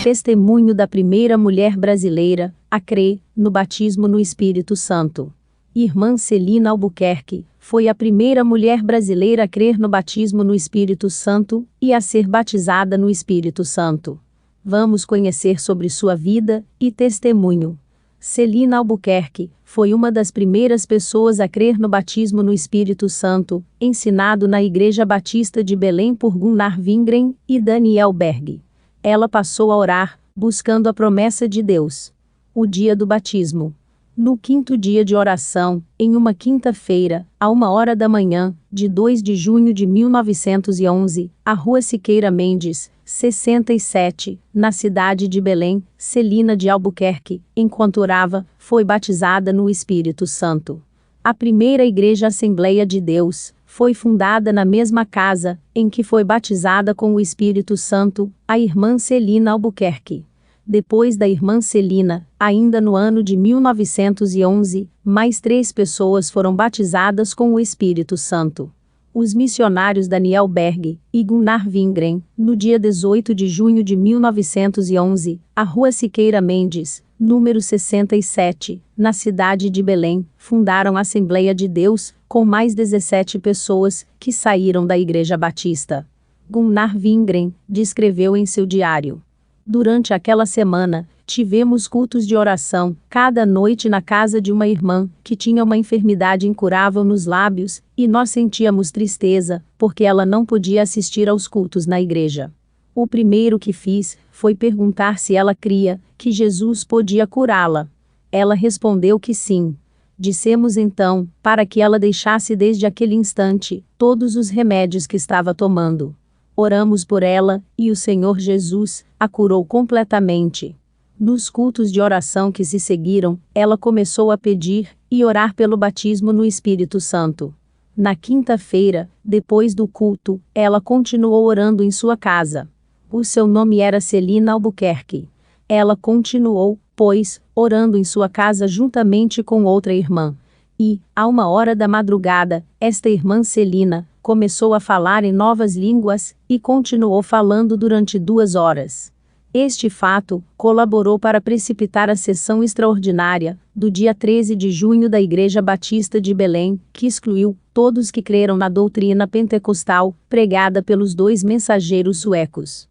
Testemunho da primeira mulher brasileira a crer no batismo no Espírito Santo. Irmã Celina Albuquerque foi a primeira mulher brasileira a crer no batismo no Espírito Santo e a ser batizada no Espírito Santo. Vamos conhecer sobre sua vida e testemunho. Celina Albuquerque foi uma das primeiras pessoas a crer no batismo no Espírito Santo, ensinado na Igreja Batista de Belém por Gunnar Wingren e Daniel Berg. Ela passou a orar, buscando a promessa de Deus. O dia do batismo. No quinto dia de oração, em uma quinta-feira, à 1h da manhã, de 2 de junho de 1911, à Rua Siqueira Mendes, 67, na cidade de Belém, Celina de Albuquerque, enquanto orava, foi batizada no Espírito Santo. A primeira Igreja Assembleia de Deus foi fundada na mesma casa em que foi batizada com o Espírito Santo, a irmã Celina Albuquerque. Depois da irmã Celina, ainda no ano de 1911, mais 3 pessoas foram batizadas com o Espírito Santo. Os missionários Daniel Berg e Gunnar Wingren, no dia 18 de junho de 1911, à Rua Siqueira Mendes, número 67, na cidade de Belém, fundaram a Assembleia de Deus, com mais 17 pessoas, que saíram da Igreja Batista. Gunnar Wingren descreveu em seu diário: durante aquela semana, tivemos cultos de oração, cada noite na casa de uma irmã, que tinha uma enfermidade incurável nos lábios, e nós sentíamos tristeza, porque ela não podia assistir aos cultos na igreja. O primeiro que fiz, foi perguntar se ela cria, que Jesus podia curá-la. Ela respondeu que sim. Dissemos então, para que ela deixasse desde aquele instante, todos os remédios que estava tomando. Oramos por ela, e o Senhor Jesus a curou completamente. Nos cultos de oração que se seguiram, ela começou a pedir e orar pelo batismo no Espírito Santo. Na quinta-feira, depois do culto, ela continuou orando em sua casa. O seu nome era Celina Albuquerque. Ela continuou, pois, orando em sua casa juntamente com outra irmã. E, à 1h da madrugada, esta irmã Celina começou a falar em novas línguas, e continuou falando durante 2 horas. Este fato colaborou para precipitar a sessão extraordinária, do dia 13 de junho da Igreja Batista de Belém, que excluiu todos que creram na doutrina pentecostal, pregada pelos 2 mensageiros suecos.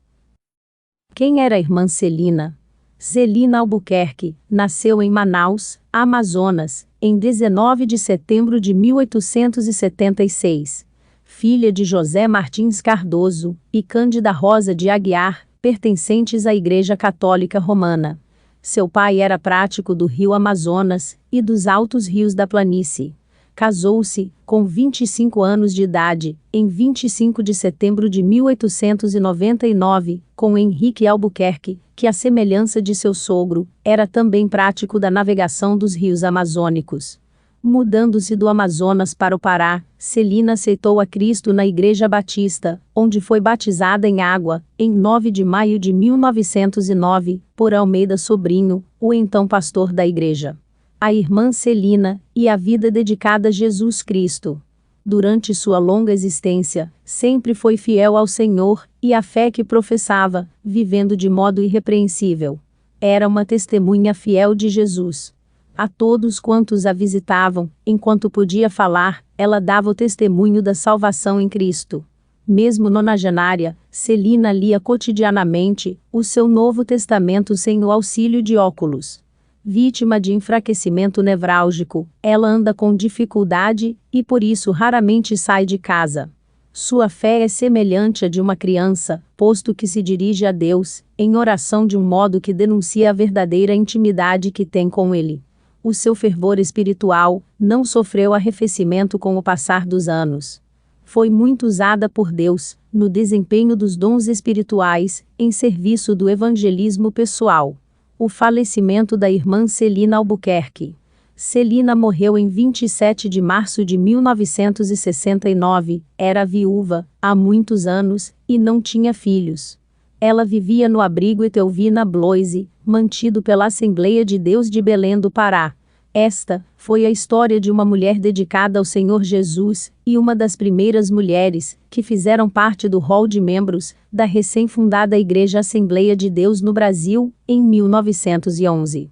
Quem era a irmã Celina? Celina Albuquerque nasceu em Manaus, Amazonas, em 19 de setembro de 1876. Filha de José Martins Cardoso e Cândida Rosa de Aguiar, pertencentes à Igreja Católica Romana. Seu pai era prático do rio Amazonas e dos altos rios da planície. Casou-se, com 25 anos de idade, em 25 de setembro de 1899, com Henrique Albuquerque, que, à semelhança de seu sogro, era também prático da navegação dos rios amazônicos. Mudando-se do Amazonas para o Pará, Celina aceitou a Cristo na Igreja Batista, onde foi batizada em água, em 9 de maio de 1909, por Almeida Sobrinho, o então pastor da igreja. A irmã Celina, e a vida dedicada a Jesus Cristo. Durante sua longa existência, sempre foi fiel ao Senhor, e à fé que professava, vivendo de modo irrepreensível. Era uma testemunha fiel de Jesus. A todos quantos a visitavam, enquanto podia falar, ela dava o testemunho da salvação em Cristo. Mesmo nonagenária, Celina lia cotidianamente o seu Novo Testamento sem o auxílio de óculos. Vítima de enfraquecimento nevrálgico, ela anda com dificuldade e por isso raramente sai de casa. Sua fé é semelhante à de uma criança, posto que se dirige a Deus, em oração de um modo que denuncia a verdadeira intimidade que tem com Ele. O seu fervor espiritual não sofreu arrefecimento com o passar dos anos. Foi muito usada por Deus, no desempenho dos dons espirituais, em serviço do evangelismo pessoal. O falecimento da irmã Celina Albuquerque. Celina morreu em 27 de março de 1969, era viúva, há muitos anos, e não tinha filhos. Ela vivia no abrigo Etelvina Bloise, mantido pela Assembleia de Deus de Belém do Pará. Esta foi a história de uma mulher dedicada ao Senhor Jesus e uma das primeiras mulheres que fizeram parte do hall de membros da recém-fundada Igreja Assembleia de Deus no Brasil, em 1911.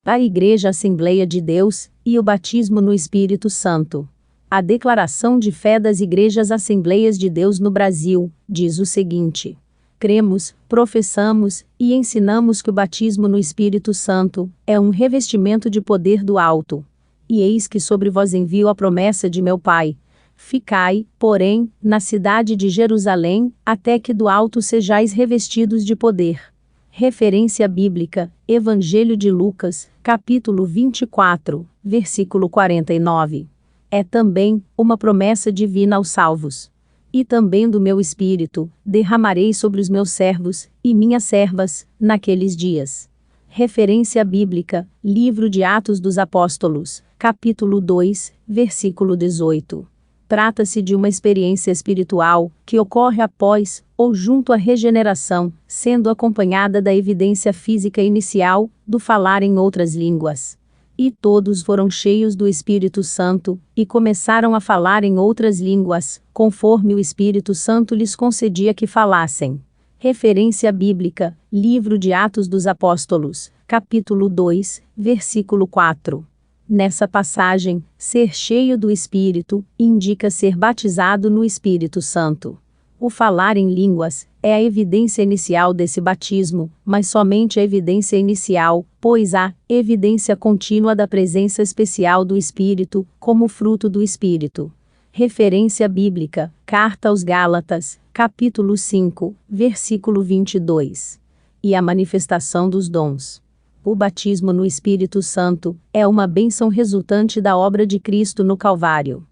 A Igreja Assembleia de Deus e o batismo no Espírito Santo. A Declaração de Fé das Igrejas Assembleias de Deus no Brasil diz o seguinte: cremos, professamos e ensinamos que o batismo no Espírito Santo é um revestimento de poder do alto. E eis que sobre vós envio a promessa de meu Pai. Ficai, porém, na cidade de Jerusalém, até que do alto sejais revestidos de poder. Referência bíblica, Evangelho de Lucas, capítulo 24, versículo 49. É também uma promessa divina aos salvos. E também do meu espírito derramarei sobre os meus servos e minhas servas, naqueles dias. Referência bíblica, Livro de Atos dos Apóstolos, capítulo 2, versículo 18. Trata-se de uma experiência espiritual que ocorre após ou junto à regeneração, sendo acompanhada da evidência física inicial do falar em outras línguas. E todos foram cheios do Espírito Santo, e começaram a falar em outras línguas, conforme o Espírito Santo lhes concedia que falassem. Referência bíblica, Livro de Atos dos Apóstolos, capítulo 2, versículo 4. Nessa passagem, ser cheio do Espírito indica ser batizado no Espírito Santo. O falar em línguas é a evidência inicial desse batismo, mas somente a evidência inicial, pois há evidência contínua da presença especial do Espírito, como fruto do Espírito. Referência bíblica, Carta aos Gálatas, capítulo 5, versículo 22. E a manifestação dos dons. O batismo no Espírito Santo é uma bênção resultante da obra de Cristo no Calvário.